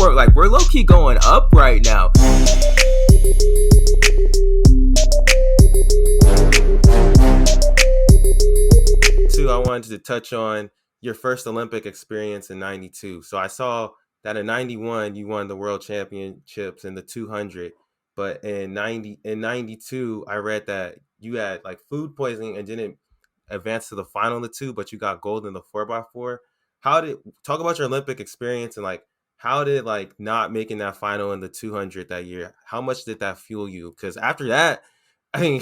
more. Like, we're low key going up right now. Too, I wanted to touch on your first Olympic experience in '92. So I saw that in '91 you won the world championships in the 200, but in '92 I read that you had like food poisoning and didn't advance to the final in the two, but you got gold in the 4x4. How did Talk about your Olympic experience and like how did like not making that final in the 200 that year? How much did that fuel you? Because after that, I mean,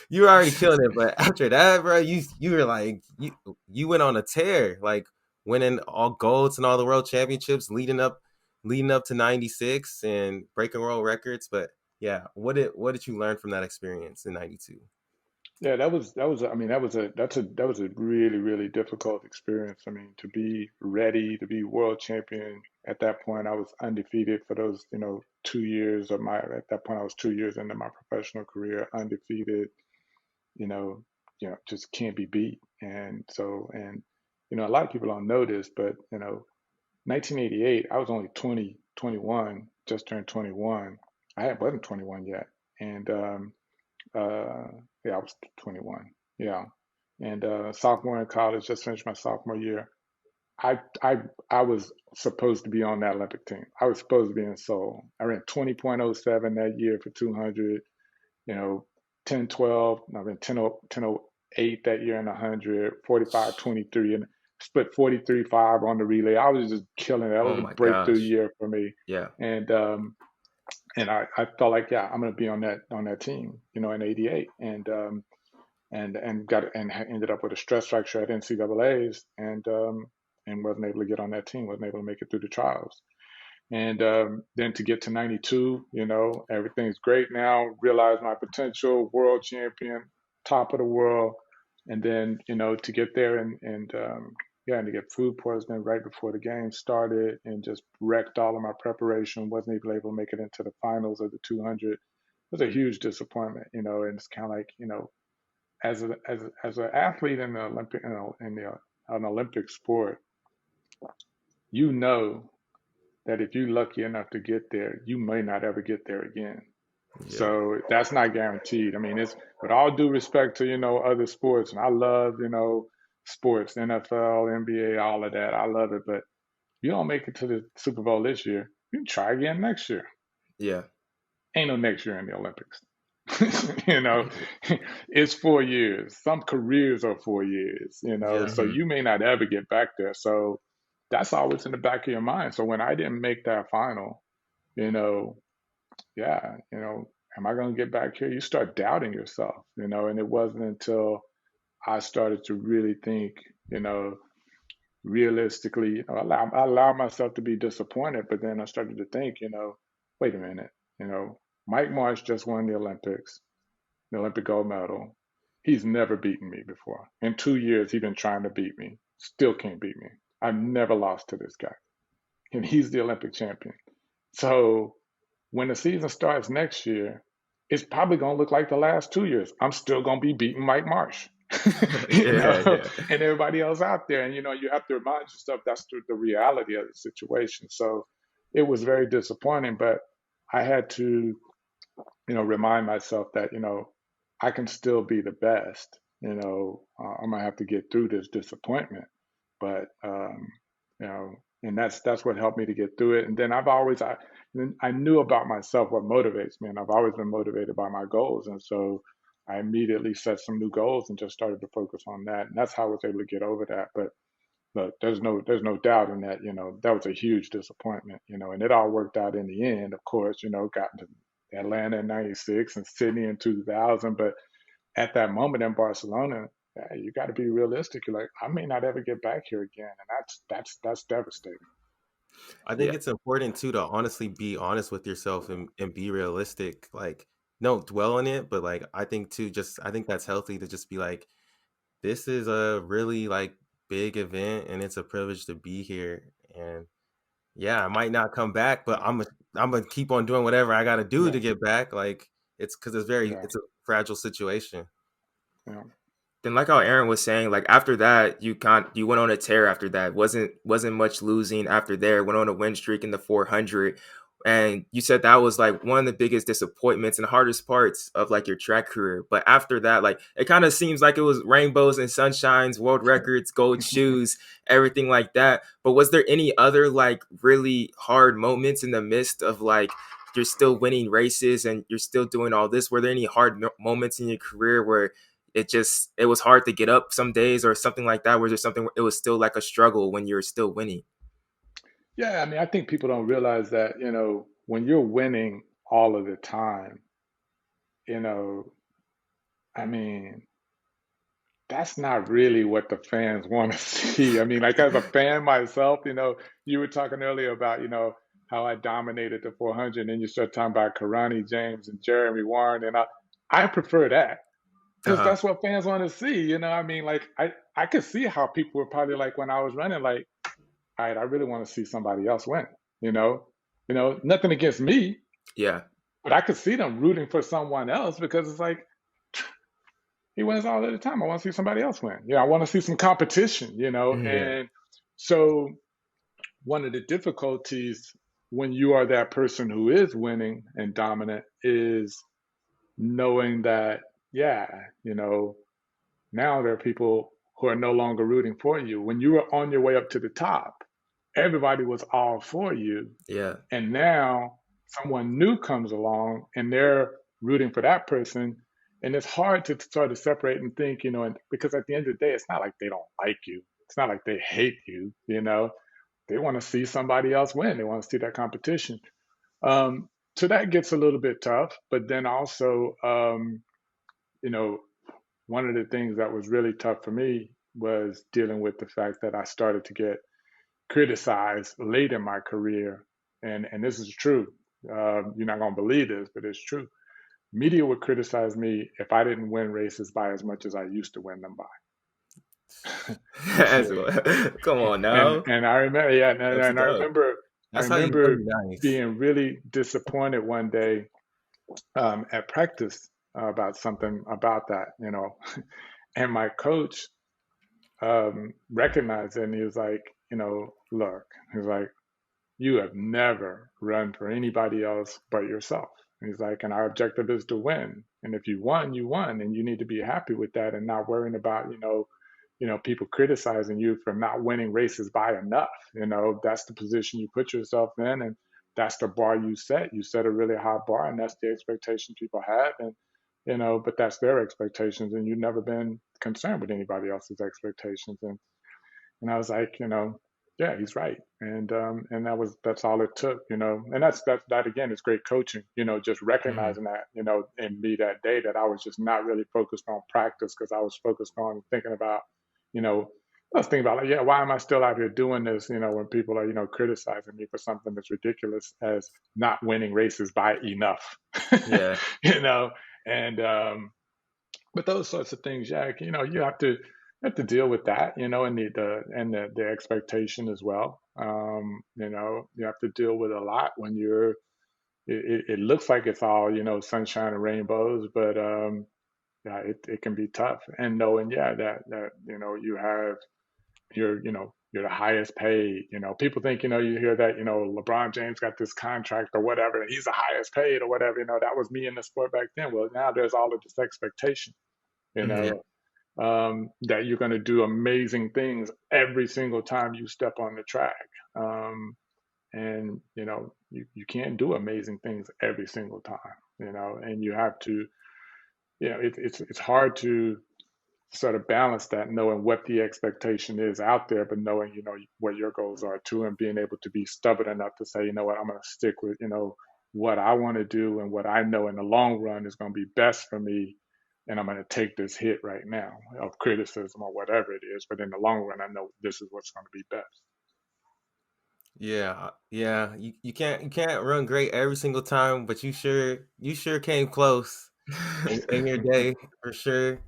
you were already killing it, but after that, bro, you were like you went on a tear, like winning all golds and all the world championships, leading up to '96 and breaking world records. But yeah, what did you learn from that experience in '92? Yeah, that was I mean that was a really really difficult experience. I mean to be ready to be world champion at that point I was undefeated for those 2 years of my at that point I was 2 years into my professional career undefeated you know just can't be beat and a lot of people don't know this but 1988 I was only 20 21 just turned 21 wasn't 21 yet and uh, yeah, I was 21. Yeah, and sophomore in college, just finished my sophomore year. I I I was supposed to be on that Olympic team. I was supposed to be in Seoul. I ran 20.07 that year for 200. You know, 10:12. I ran 10:08 that year in 100. 45:23 and split 43.5 on the relay. I was just killing it. That Oh was a my breakthrough gosh. year for me. Yeah. And I felt like yeah I'm gonna be on that team in '88 and ended up with a stress fracture at NCAA's and wasn't able to get on that team, wasn't able to make it through the trials. And then to get to '92, everything's great now. Realize my potential, world champion, top of the world, and then to get there and to get food poisoning right before the game started and just wrecked all of my preparation. Wasn't even able to make it into the finals of the 200. It was a huge disappointment, and it's kind of like as an athlete in the Olympic in the an Olympic sport, you know that if you're lucky enough to get there, you may not ever get there again. Yeah. So that's not guaranteed. I mean, it's with all due respect to other sports, and I love sports, NFL, NBA, all of that. I love it, but you don't make it to the Super Bowl this year, you can try again next year. Yeah. Ain't no next year in the Olympics. you know, it's 4 years. Some careers are 4 years, Yeah. so you may not ever get back there. So that's always in the back of your mind. So when I didn't make that final, you know, yeah, am I going to get back here? You start doubting yourself, and it wasn't until I started to really think, you know, realistically, I allow myself to be disappointed, but then I started to think, wait a minute, Mike Marsh just won the Olympic gold medal. He's never beaten me before. In 2 years, he's been trying to beat me. Still can't beat me. I've never lost to this guy. And he's the Olympic champion. So when the season starts next year, it's probably going to look like the last 2 years. I'm still going to be beating Mike Marsh, Yeah. Yeah. and everybody else out there. And, you have to remind yourself that's the reality of the situation. So it was very disappointing, but I had to, remind myself that, I can still be the best. I'm gonna have to get through this disappointment, but you know, and that's what helped me to get through it. And then I knew about myself what motivates me, and I've always been motivated by my goals, and so I immediately set some new goals and just started to focus on that, and that's how I was able to get over that. But there's no doubt in that. That was a huge disappointment. And it all worked out in the end. Of course, got to Atlanta in '96 and Sydney in 2000. But at that moment in Barcelona, yeah, you got to be realistic. You're like, I may not ever get back here again, and that's devastating. I think Yeah. it's important too to honestly be honest with yourself and be realistic. Like, don't dwell on it, but like I think too, just I think that's healthy to just be like, this is a really like big event and it's a privilege to be here. And yeah, I might not come back, but I'm gonna keep on doing whatever I gotta do Yeah, to get back. Like it's because yeah, it's a fragile situation. yeah. then like how Aaron was saying, like after that, you went on a tear after that. Wasn't much losing after there. Went on a win streak in the 400. And you said that was like one of the biggest disappointments and hardest parts of like your track career. But after that, like it kind of seems like it was rainbows and sunshines, world records, gold shoes, everything like that. But was there any other like really hard moments in the midst of like you're still winning races and you're still doing all this? Were there any hard moments in your career where it was hard to get up some days or something like that? Was there something where it was still like a struggle when you're still winning? Yeah, I mean, I think people don't realize that, when you're winning all of the time, you know, I mean, that's not really what the fans want to see. I mean, like as a fan myself, you were talking earlier about, how I dominated the 400, and you start talking about Karani James and Jeremy Warren, and I prefer that because Uh-huh. that's what fans want to see. I mean, like I could see how people were probably like when I was running, like, all right, I really want to see somebody else win. You know, nothing against me, Yeah. but I could see them rooting for someone else because it's like he wins all of the time. I want to see somebody else win. Yeah, I want to see some competition, Yeah. And so one of the difficulties when you are that person who is winning and dominant is knowing that, yeah, now there are people who are no longer rooting for you. When you were on your way up to the top, everybody was all for you. Yeah. And now someone new comes along and they're rooting for that person. And it's hard to sort of separate and think, and because at the end of the day, it's not like they don't like you. It's not like they hate you. They want to see somebody else win. They want to see that competition. So that gets a little bit tough. But then also, you know, one of the things that was really tough for me was dealing with the fact that I started to get criticized late in my career, and this is true. You're not gonna believe this, but it's true. Media would criticize me if I didn't win races by as much as I used to win them by. Come on and now. and I remember, yeah, That's and I dope. remember, I That's how you know remember you're nice. being really disappointed one day at practice about something about that, and my coach recognized it, and he was like, look, he's like, you have never run for anybody else but yourself. And he's like, and our objective is to win. And if you won, you won, and you need to be happy with that and not worrying about, people criticizing you for not winning races by enough. That's the position you put yourself in, and that's the bar you set. You set a really high bar, and that's the expectation people have. And but that's their expectations, and you've never been concerned with anybody else's expectations. And I was like, yeah, he's right. And that's all it took, and that again is great coaching, just Mhm. recognizing that, in me that day that I was just not really focused on practice because I was focused on thinking about, you know, I was thinking about like, yeah, why am I still out here doing this? When people are, criticizing me for something that's ridiculous as not winning races by enough, Yeah. you know, and but those sorts of things, yeah, you have to deal with that, and the expectation as well. You have to deal with a lot when it looks like it's all sunshine and rainbows, but yeah, it can be tough. And knowing, yeah, that you're the highest paid. People think you hear that LeBron James got this contract or whatever, and he's the highest paid or whatever. That was me in the sport back then. Well, now there's all of this expectation. You Mhm. Yeah. know, that you're going to do amazing things every single time you step on the track. And you can't do amazing things every single time. And you have to, it's hard to sort of balance that, knowing what the expectation is out there, but knowing what your goals are too, and being able to be stubborn enough to say, what, I'm going to stick with what I want to do and what I know in the long run is going to be best for me, and I'm going to take this hit right now of criticism or whatever it is, but in the long run I know this is what's going to be best. Yeah, yeah. You can't run great every single time, but you sure came close in your day for sure.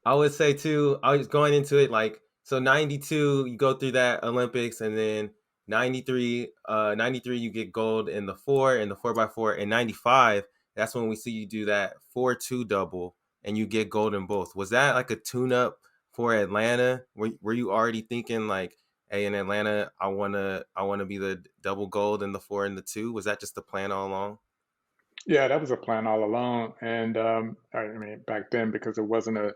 I would say too, I was going into it like so 92 you go through that Olympics, and then 93 you get gold in the 4 and the 4x4, and 95 that's when we see you do that 4-2 double, and you get gold in both. Was that like a tune up for Atlanta? Were you already thinking like, hey, in Atlanta, I wanna be the double gold in the 4 and the 2? Was that just the plan all along? Yeah, that was a plan all along. And I mean, back then, because it wasn't a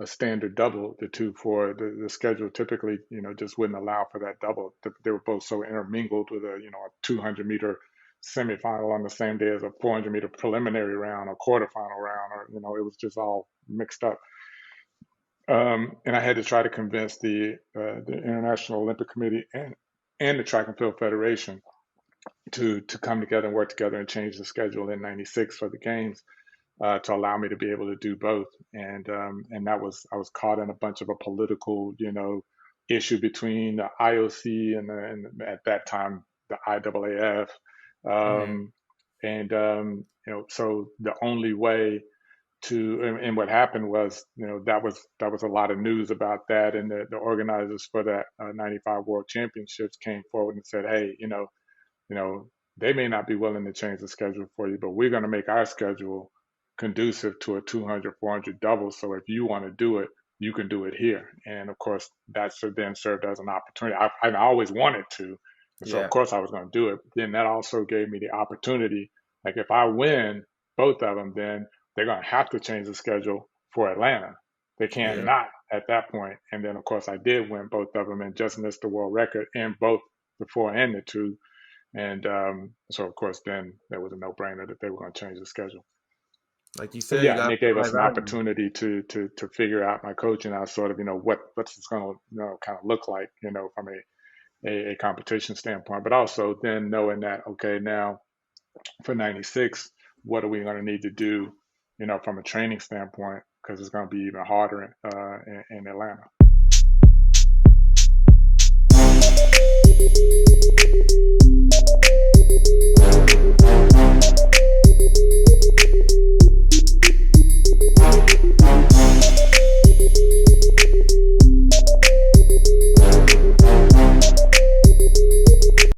standard double, the 2-4, the schedule typically, just wouldn't allow for that double. They were both so intermingled with a 200-meter semifinal on the same day as a 400-meter preliminary round or quarterfinal round, or, it was just all mixed up. And I had to try to convince the International Olympic Committee and the Track and Field Federation to come together and work together and change the schedule in '96 for the games, to allow me to be able to do both. And that was, I was caught in a bunch of a political, issue between the IOC and at that time the IAAF. Mm-hmm. So the only way and what happened was, that was a lot of news about that, and the organizers for that '95 World Championships came forward and said, hey, you know, they may not be willing to change the schedule for you, but we're going to make our schedule conducive to a 200, 400 double. So if you want to do it, you can do it here. And of course, that then served as an opportunity. I always wanted to. And so, of Yeah. course, I was going to do it. But then that also gave me the opportunity. Like, if I win both of them, then they're going to have to change the schedule for Atlanta. They can't Yeah. not at that point. And then, of course, I did win both of them and just missed the world record in both the 4 and the 2. And so, of course, then there was a no-brainer that they were going to change the schedule. Like you But said, you yeah, and got it gave high us an value. opportunity to figure out my coaching out, sort of, what's this going to, kind of look like, from a competition standpoint, but also then knowing that, okay, now for '96, what are we going to need to do, from a training standpoint, because it's going to be even harder in Atlanta.